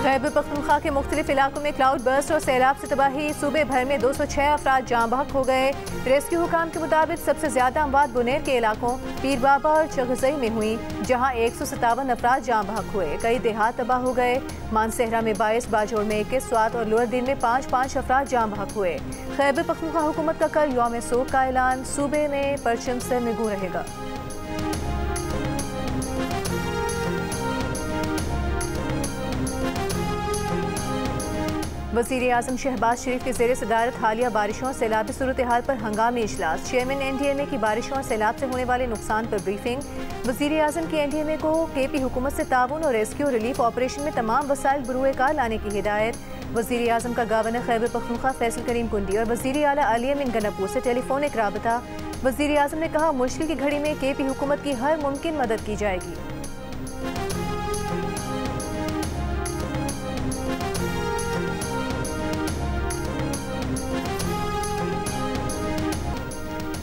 खैबर पख्तूनख्वा के मुख्तलिफ इलाकों में क्लाउड बर्स्ट और सैलाब से तबाही। सूबे भर में 206 अफराद जाँ बहक हो गए। रेस्क्यू हुकाम के मुताबिक सबसे ज्यादा अमवात बुनेर के इलाकों पीर बाबा और चगजई में हुई, जहाँ 157 अफराद जाँ बहक हुए। कई देहात तबाह हो गए। मानसहरा में 22, बाजोड़ में 21, स्वात और लोअर दिन में 5 अफराद जाँ बहक हुए। खैबर पख्तूनख्वा हुकूमत का कल यौम सोग का ऐलान। सूबे में परचम सरनिगू रहेगा। वज़ीर आज़म शहबाज शरीफ के ज़ेर सदारत हालिया बारिशों और सैलाबी सूरत हाल पर हंगामी इजलास। चेयरमैन NDMA की बारिशों और सैलाब से होने वाले नुकसान पर ब्रीफिंग। वज़ीर आज़म की NDMA को KP हुकूमत से ताउन और रेस्क्यू रिलीफ ऑपरेशन में तमाम वसाइल बरूए कार लाने की हिदायत। वज़ीर आज़म का गवर्नर खैबर पख्तूनख्वा फैसल करीम कुंडी और वज़ीर आला अली अमीन गन्नापुर से टेलीफोनिक राबता। वज़ीर आज़म ने कहा, मुश्किल की घड़ी में KP हुकूमत की हर मुमकिन मदद की जाएगी।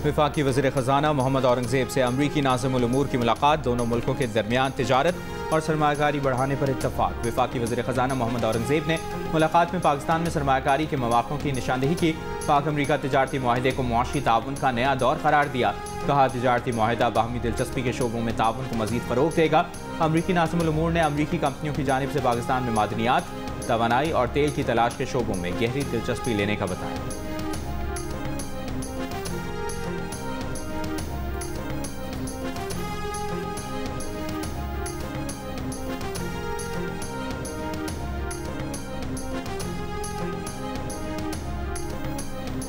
वफाकी वज़ीर ख़ज़ाना मोहम्मद औरंगज़ेब से अमरीकी नाज़िमुल उमूर की मुलाकात। दोनों मुल्कों के दरमियान तिजारत और सरमायाकारी बढ़ाने पर इत्तफ़ाक़। वफाकी वज़ीर ख़ज़ाना मोहम्मद औरंगज़ेब ने मुलाकात में पाकिस्तान में सरमायाकारी के मौक़ों की निशानदेही की। पाक अमरीका तिजारती मुआहिदे को मुआशी ताउन का नया दौर करार दिया। कहा, तिजारती मुआहिदा बाहमी दिलचस्पी के शोबों में ताउन को मज़ीद फ़रोग़ देगा। अमरीकी नाज़िमुल उमूर ने अमरीकी कंपनियों की जानिब से पाकिस्तान में मादनियात, तवानाई और तेल की तलाश के शोबों में गहरी दिलचस्पी लेने का बताया।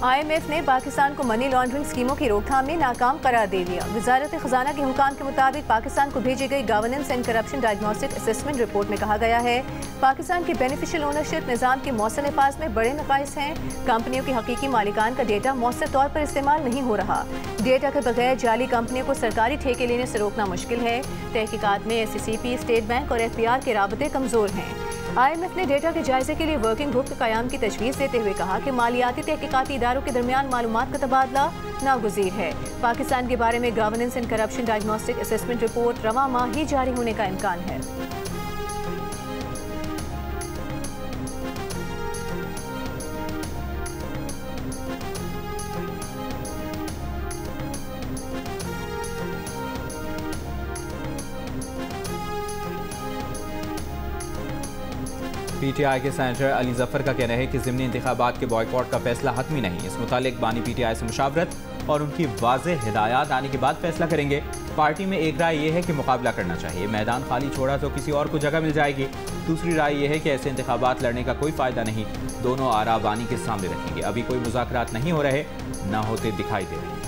IMF ने पाकिस्तान को मनी लॉन्ड्रिंग स्कीमों की रोकथाम में नाकाम करार दे दिया। वजारत खजाना के हुकाम के मुताबिक पाकिस्तान को भेजी गई governance and corruption diagnostic assessment report में कहा गया है, पाकिस्तान की बेनिफिशियल ओनरशिप निज़ाम के मौसर नफाज में बड़े नकाइस हैं। कंपनियों की हकीकी मालिकान का डेटा मौसर तौर पर इस्तेमाल नहीं हो रहा। डेटा के बगैर जाली कंपनियों को सरकारी ठेके लेने से रोकना मुश्किल है। तहकीकात में SCCP, स्टेट बैंक और FBR के राबते कमज़ोर हैं। IMF ने डेटा के जायजे के लिए वर्किंग ग्रुप के क़याम की तजवीज़ देते हुए कहा कि मालियाती तहकीकाती इदारों के दरमियान मालूमात का तबादला नागुज़ीर है। पाकिस्तान के बारे में governance and corruption diagnostic assessment report रवां माह ही जारी होने का इम्कान है। PTI के सेनेटर अली जफर का कहना है कि ज़िमनी इंतखाबात के बॉयकॉट का फैसला हतमी नहीं। इस मुतालिक बानी PTI से मुशावरत और उनकी वाज़ेह हिदायत आने के बाद फैसला करेंगे। पार्टी में एक राय यह है कि मुकाबला करना चाहिए, मैदान खाली छोड़ा तो किसी और को जगह मिल जाएगी। दूसरी राय यह है कि ऐसे इंतखाबात लड़ने का कोई फ़ायदा नहीं। दोनों आरा बानी के सामने रखेंगे। अभी कोई मुज़ाकरात नहीं हो रहे, न होते दिखाई दे रहे।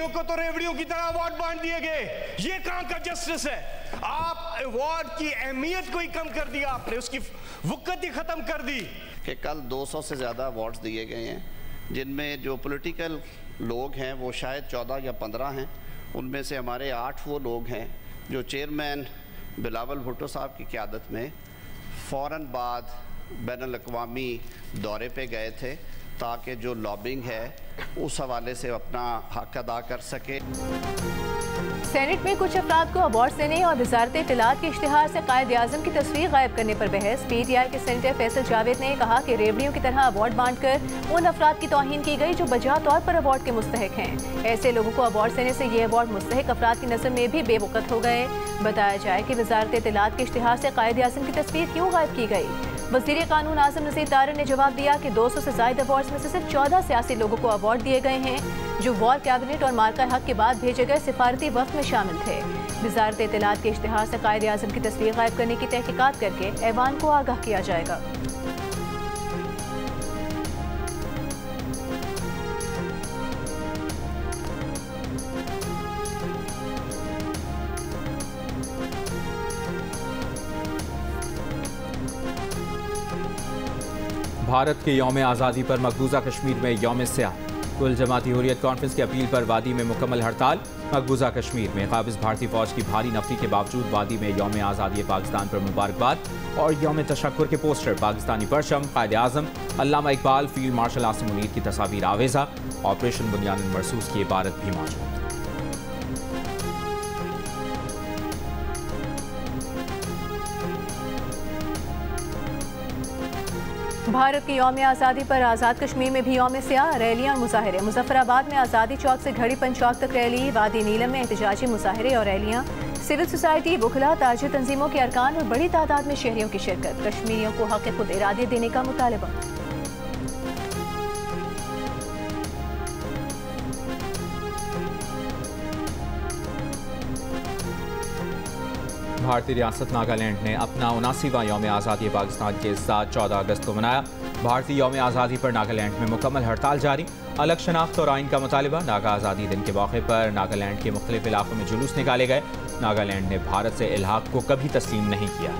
को तो रेवड़ियों की तरह अवार्ड बांट दिए गए। ये कहां का जस्टिस है? आप अवार्ड की अहमियत को ही कम कर दिया, आपने उसकी वक़्त ही खत्म कर दी। कि कल 200 से ज़्यादा अवार्ड्स दिए गए हैं, जिनमें जो पॉलिटिकल लोग हैं वो शायद 14 या 15 हैं। उनमें से हमारे 8 वो लोग हैं जो चेयरमैन बिलावल भुट्टो साहब की क़यादत में फ़ौरन बाद बैनुल-अक़वामी दौरे पे गए थे ताकि जो लॉबिंग है उस हवाले से अपना हक अदा कर सके। सेनेट में कुछ अफराद को अवार्ड देने और वजारत इत्तलात के इश्तिहार से कायद आज़म की तस्वीर गायब करने पर बहस। PTI के सेनेटर फैसल जावेद ने कहा कि रेवड़ियों की तरह अवार्ड बांटकर उन अफराद की तौहीन की गई जो बजा तौर पर अवार्ड के मुस्तहिक हैं। ऐसे लोगों को अवार्ड देने से ये अवार्ड मुस्तहिक अफराद की नज़र में भी बेवकूफ़ हो गए। बताया जाए कि वजारत इत्तलात के इश्तिहार से कायद आज़म की तस्वीर क्यों गायब की गई। वज़ीर कानून आज़म नज़ीर तारर ने जवाब दिया कि 200 से ज़ायद अवार्ड्स में से सिर्फ 14 सियासी लोगों को अवार्ड दिए गए हैं, जो वॉर कैबिनेट और मार्का हक के बाद भेजे गए सिफारती वक्त में शामिल थे। वज़ारत इत्तलात के इश्तिहार से कायद आज़म की तस्वीर गायब करने की तहकीकात करके ऐवान को आगाह किया जाएगा। भारत के यौम आज़ादी पर मकबूजा कश्मीर में यौम स्याह। कुल जमाती हुर्रियत कॉन्फ्रेंस की अपील पर वादी में मुकम्मल हड़ताल। मकबूजा कश्मीर में काबिज़ भारतीय फ़ौज की भारी नफरी के बावजूद वादी में यौम आज़ादी पाकिस्तान पर मुबारकबाद और यौम तशक्कुर के पोस्टर, पाकिस्तानी परचम, कायद आज़म, अल्लामा इकबाल, फील्ड मार्शल आसिम मुनीर की तस्वीर आवेज़ा, ऑपरेशन बुनियान मरसूस की इबारत भी मौजूद। भारत की यौम आज़ादी पर आज़ाद कश्मीर में भी यौम स्याह रैलियाँ और मुजाहरे। मुजफ्फराबाद में आज़ादी चौक से घड़ीपन चौक तक रैली, वादी नीलम में एहतजाजी मुजाहरे और रैलियाँ, सिविल सोसाइटी, बुखला, ताजिर तंजीमों के अरकान और बड़ी तादाद में शहरियों की शिरकत। कश्मीरियों को हक़ खुद इरादे देने का मुतालबा। भारतीय रियासत नागालैंड ने अपना 79वां यौम आज़ादी पाकिस्तान के साथ 14 अगस्त को मनाया। भारतीय यौम आज़ादी पर नागालैंड में मुकम्मल हड़ताल जारी। अलग शनाख्त और आइन का मुतालबा। नागा आज़ादी दिन के मौके पर नागालैंड के मुख्तलिफ इलाकों में जुलूस निकाले गए। नागालैंड ने भारत से इल्हाक को कभी तस्लीम नहीं किया।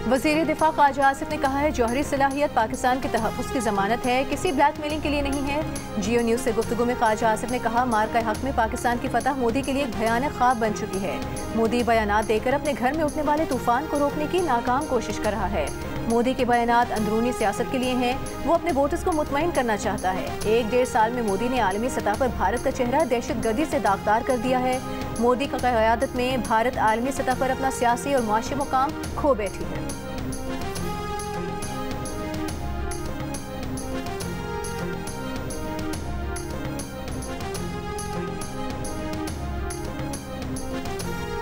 वज़ीर दिफा ख्वाजा आसिफ ने कहा है, जौहरी सलाहियत पाकिस्तान के तहफ़्फ़ुज़ की ज़मानत है, किसी ब्लैकमेलिंग के लिए नहीं है। जियो न्यूज़ से गुफ्तगू में ख्वाजा आसिफ ने कहा, मार का हक में पाकिस्तान की फतह मोदी के लिए एक भयानक ख्वाब बन चुकी है। मोदी बयानात देकर अपने घर में उठने वाले तूफान को रोकने की नाकाम कोशिश कर रहा है। मोदी के बयानात अंदरूनी सियासत के लिए हैं। वो अपने वोटर्स को मुतमईन करना चाहता है। 1-1.5 साल में मोदी ने आलमी सतह पर भारत का चेहरा दहशतगर्दी से दागदार कर दिया है। मोदी की क़यादत में भारत आलमी सतह पर अपना सियासी और माशी मुकाम खो बैठी है।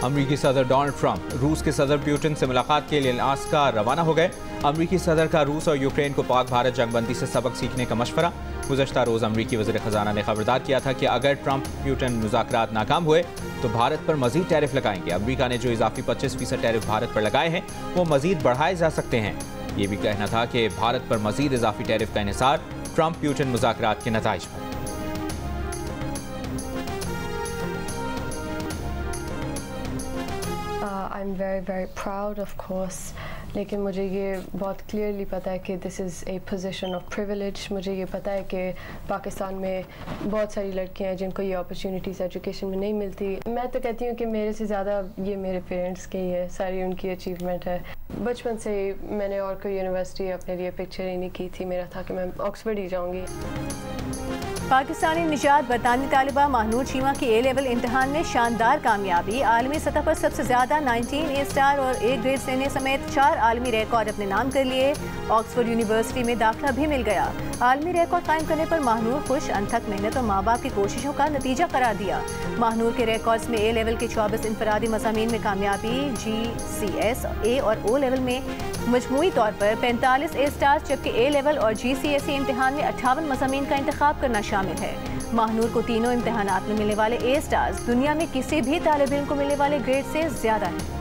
अमरीकी सदर डोनाल्ड ट्रंप रूस के सदर पुतिन से मुलाकात के लिए अलास्का रवाना हो गए। अमरीकी सदर का रूस और यूक्रेन को पाक भारत जंगबंदी से सबक सीखने का मशवरा। गुज़श्ता रोज़ अमरीकी वज़ीर ख़ज़ाना ने खबरदार किया था कि अगर ट्रंप पुतिन मुज़ाकरात नाकाम हुए तो भारत पर मज़ीद टैरिफ लगाएंगे। अमरीका ने जो इजाफी 25% टैरिफ भारत पर लगाए हैं वो मज़ीद बढ़ाए जा सकते हैं। ये भी कहना था कि भारत पर मज़ीद इजाफी टैरिफ का इन्हिसार ट्रंप पुतिन मुज़ाकरात के नताइज पर। I'm very very proud of course, लेकिन मुझे ये बहुत क्लियरली पता है कि this is a position of privilege. मुझे ये पता है कि पाकिस्तान में बहुत सारी लड़कियां हैं जिनको ये अपॉर्चुनिटीज़ एजुकेशन में नहीं मिलती। मैं तो कहती हूँ कि मेरे से ज़्यादा ये मेरे पेरेंट्स की है, सारी उनकी अचीवमेंट है। बचपन से मैंने और कोई यूनिवर्सिटी अपने लिए पिक्चर ही नहीं की थी। मेरा था कि मैं ऑक्सफोर्ड ही जाऊँगी। पाकिस्तानी निजात बरतानी तालिबा महनूर चीमा की ए लेवल इम्तहान में शानदार कामयाबी। आलमी सतह पर सबसे ज़्यादा 19 ए स्टार और ए ग्रेड लेने समेत 4 आलमी रिकॉर्ड अपने नाम कर लिए। ऑक्सफोर्ड यूनिवर्सिटी में दाखिला भी मिल गया। आलमी रिकॉर्ड कायम करने पर महनूर खुश। अनथक मेहनत और माँ बाप की कोशिशों का नतीजा करार दिया। महनूर के रिकॉर्ड्स में ए लेवल के 24 इनफरादी मज़ामीन में कामयाबी, GCS ए और O लेवल में मजमूई तौर पर 45 ए स्टार, जबकि ए लेवल और GCSE इम्तिहान में 58 मज़ामीन का इंतखाब करना शामिल है। महनूर को तीनों इम्तिहानात में मिलने वाले ए स्टार्स दुनिया में किसी भी तालिब इल्म को मिलने वाले ग्रेड से ज़्यादा हैं।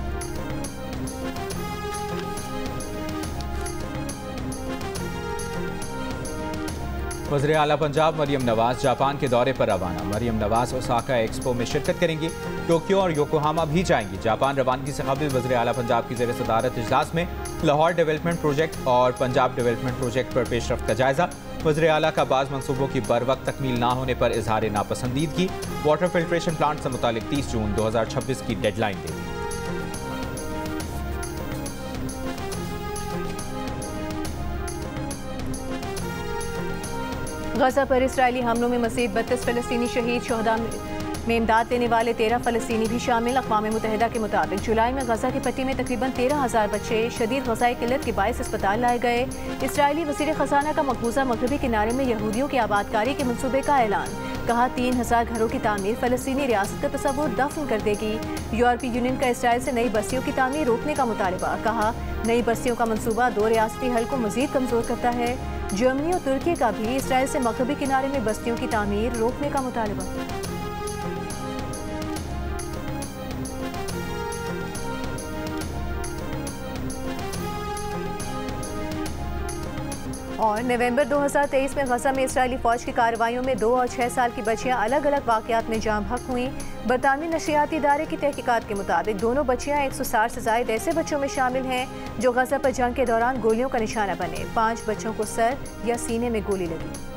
वज़ीर आला पंजाब मरियम नवाज जापान के दौरे पर रवाना। मरियम नवाज ओसाका एक्सपो में शिरकत करेंगी। टोक्यो और योकोहामा भी जाएंगी। जापान रवानगी से कबल वज़ीर आला पंजाब की ज़ेर सदारत इजलास में लाहौर डेवलपमेंट प्रोजेक्ट और पंजाब डेवलपमेंट प्रोजेक्ट पर पेशरफ्त का जायजा। वज़ीर आला का बाज़ मनसूबों की बर वक्त तकमील ना होने पर इजहार नापसंदीदगी। वाटर फिल्ट्रेशन प्लांट से मुतालिक 30 जून 2026 की डेडलाइन दे दी। गजा पर इसराइली हमलों में मज़ीद 32 फ़लस्तीनी शहीद। शोहदा में इमदाद देने वाले 13 फ़लस्तीनी भी शामिल। अक़वाम मुत्तहिदा के मुताबिक जुलाई में गजा की पट्टी में तकरीबन 13,000 बच्चे शदीद ग़ज़ाई किल्लत के बायस अस्पताल लाए गए। इसराइली वज़ीर ख़ज़ाना का मकबूजा मगरबी किनारे में यहूदियों की आबादकारी के मनसूबे का ऐलान। कहा 3,000 घरों की तामीर फ़लस्तीनी रियासत का तस्वुर दफन कर देगी। यूरोपीय यूनियन का इसराइल से नई बस्तियों की तामीर रोकने का मुतालबा। कहा नई बस्तियों का मनसूबा 2 रियासती हल को मज़ीद कमज़ोर करता है। जर्मनी और तुर्की का भी इसराइल से मगरबी किनारे में बस्तियों की तामीर रोकने का मुतालबा। और नवंबर 2023 में गजा में इसराइली फ़ौज की कार्रवाइयों में 2 और 6 साल की बच्चियां अलग अलग वाक़यात में जाँ बहक हुई। बरतानवी नशरियाती इदारे की तहकीकात के मुताबिक दोनों बच्चियां 160 से ज़ायद ऐसे बच्चों में शामिल हैं जो गजा पर जंग के दौरान गोलियों का निशाना बने। 5 बच्चों को सर या सीने में गोली लगी।